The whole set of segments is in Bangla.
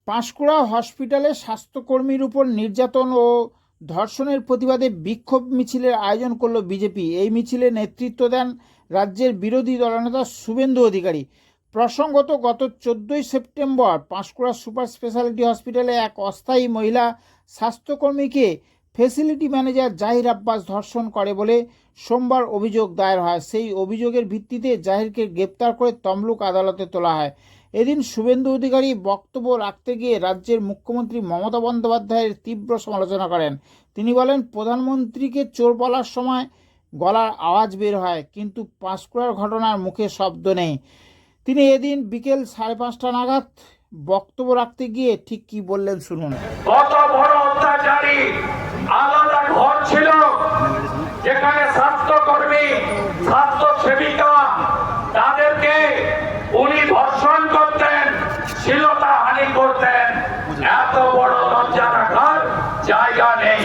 পাঁশকুড়া হসপিটালে স্বাস্থ্যকর্মীর উপর নির্যাতন ও ধর্ষণের প্রতিবাদে বিক্ষোভ মিছিলের আয়োজন করল বিজেপি। এই মিছিলে নেতৃত্ব দেন রাজ্যের বিরোধী দলনেতা শুভেন্দু অধিকারী। প্রসঙ্গত, গত 14ই সেপ্টেম্বর পাঁশকুড়া সুপার স্পেশালিটি হসপিটালে এক অস্থায়ী মহিলা স্বাস্থ্যকর্মীকে ফেসিলিটি ম্যানেজার জাহির আব্বাস ধর্ষণ করে বলে সোমবার অভিযোগ দায়ের হয়। সেই অভিযোগের ভিত্তিতে জাহিরকে গ্রেপ্তার করে তমলুক আদালতে তোলা হয়। এদিন শুভেন্দু অধিকারী বক্তব্য রাখতে গিয়ে রাজ্যের মুখ্যমন্ত্রী মমতা বন্দ্যোপাধ্যায়ের তীব্র সমালোচনা করেন। তিনি বলেন, প্রধানমন্ত্রীকে চোর বলার সময় গলার আওয়াজ বের হয়, কিন্তু পাঁশকুড়ার ঘটনার মুখে শব্দ নেই। তিনি এদিন বিকেল 5:30 নাগাদ বক্তব্য রাখতে গিয়ে ঠিক কি বললেন শুনুন। কত বড় অত্যাচারী আলাদা ঘর ছিল, যেখানে স্বাস্থ্যকর্মী, স্বাস্থ্য সেবিকা তাদেরকে উনি ধর্ষণ করতেন, শ্লীলতাহানি করতেন। এত বড় লজ্জা রাখার জায়গা নেই।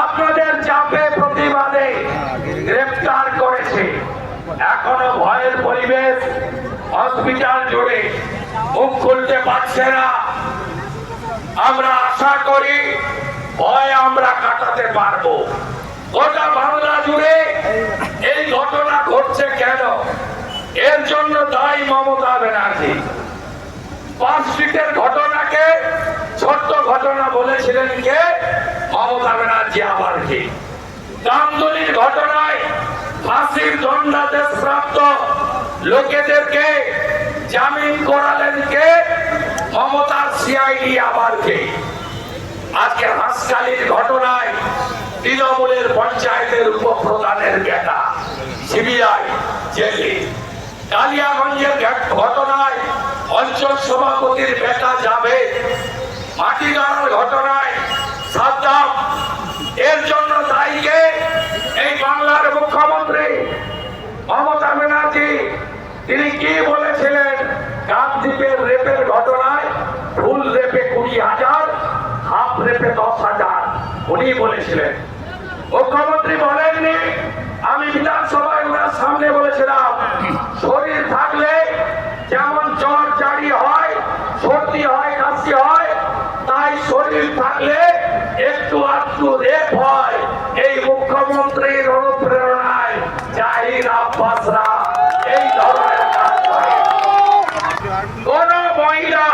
আপনাদের চাপে প্রতিবাদে গ্রেফতার করেছে। এখনো ভয়ের পরিবেশ হসপিটাল জুড়ে, মুখ খুলতে পারছে না। আমরা আশা করি ভয় আমরা কাটাতে পারবো। গোটা বাংলা জুড়ে এই ঘটনা ঘটছে কেন? এর জন্য দায়ী মমতা ব্যানার্জি। পার্কস্ট্রিটের ঘটনাকে ছোট্ট ঘটনা বলেছিলেন কে? মমতা ব্যানার্জি। আবার কি কামদুনির ঘটনায় ফাঁসির দণ্ডাদেশ প্রাপ্ত লোকেদেরকে জামিন করালেন কে? মমতার সিআইডি। আবার কে? আজকে হাসখালির ঘটনায় তৃণমূলের পঞ্চায়েতের উপপ্রধানের বেটা সিবিআই জেলে। কালিয়াগঞ্জের ঘটনায় অঞ্চল সভাপতির বেটা যাবে। মাটিগাড়ার ঘটনায় সাদ্দাম। এর জন্য দায়ীকে এই বাংলার মুখ্যমন্ত্রী মমতা ব্যানার্জি। তিনি কি বলেছিলেন? কাকদ্বীপের রেপের ঘটনায় ফুল রেপে 20,000, হাফ রেপে 10,000 উনি বলেছিলেন। মুখ্যমন্ত্রী বলেননি। আমি বিধানসভায় ওনার সামনে বলেছিলাম, শরীর থাকলে যেমন জ্বর জারি হয়, সর্দি হয়, কাশি হয়, তাই শরীর থাকলে একটু আধটু রেপ হয়। এই মুখ্যমন্ত্রীর অনুপ্রেরণায় জাহির আব্বাসরা এই ধরনের কাজ করে। কোন মহিলা,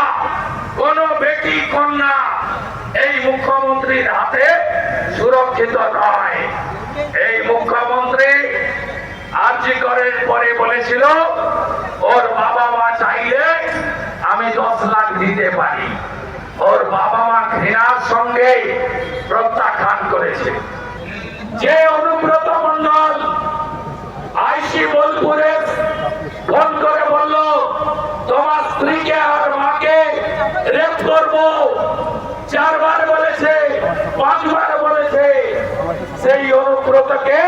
কোন বেটি কন্যা এই মুখ্যমন্ত্রীর হাতে সুরক্ষিত নয়। এই মুখ্যমন্ত্রী আরজি করের পরে বলেছিল, ওর বাবা মা চাইলে আমি 10 লাখ দিতে পারি। ওর বাবা মা ঘৃণার সঙ্গে প্রত্যাখ্যান করেছে। যে অনুব্রত মন্ডল আইসি বোলপুরে ফোন করে বলল, তোমার স্ত্রীকে আর মাকে রেপ করবো, 4 বার বলেছে, 5 বার বলেছে। সেই অনুব্রতকে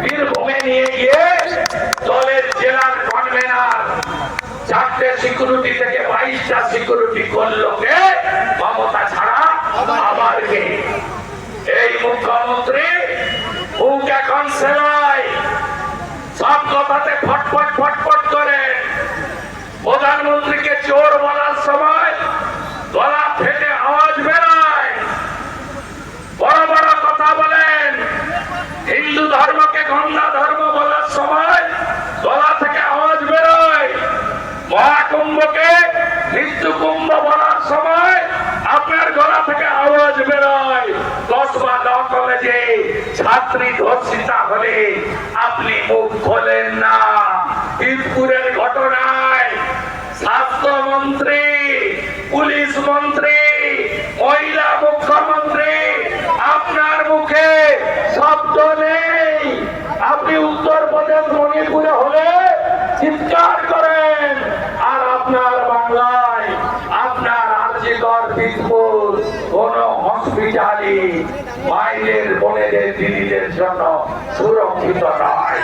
বীরভূমে নিয়ে গিয়ে দলের জেলার কনভেনার 4টে সিকিউরিটি থেকে 22টা সিকিউরিটি করলো কে? মমতা ছাড়া আবার কে? এই মুখ্যমন্ত্রী মুখ এখন সেলাই, সব কথাতে ফটফট ফটফট করে। প্রধানমন্ত্রীকে চোর বলার সময় গলা ফেটে আওয়াজ বেরোয়। বড় বড় কথা বলেন। হিন্দু ধর্মকে গঙ্গা ধর্ম বলার সময় গলা থেকে আওয়াজ বেরোয়। মহাকুম্ভকে মৃত্যু কুম্ভ বলার সময় আপনার গলা থেকে আওয়াজ বেরোয়। 10 বা 9 কলেজে ছাত্রী ধর্ষিতা হলে আপনি মুখ খোলেন না। বীরপুরের ঘটনায় স্বাস্থ্যমন্ত্রী, পুলিশ মন্ত্রী, মহিলা মুখ্যমন্ত্রী, আপনার মুখে শব্দ নেই। আপনি উত্তরপ্রদেশ, মণিপুরে হলে চিৎকার করেন, আর আপনার বাংলায়, আপনার আরজিকর, বীরপুর কোন হসপিটালই মায়েদের, বোনেদের, দিদিদের জন্য সুরক্ষিত নয়।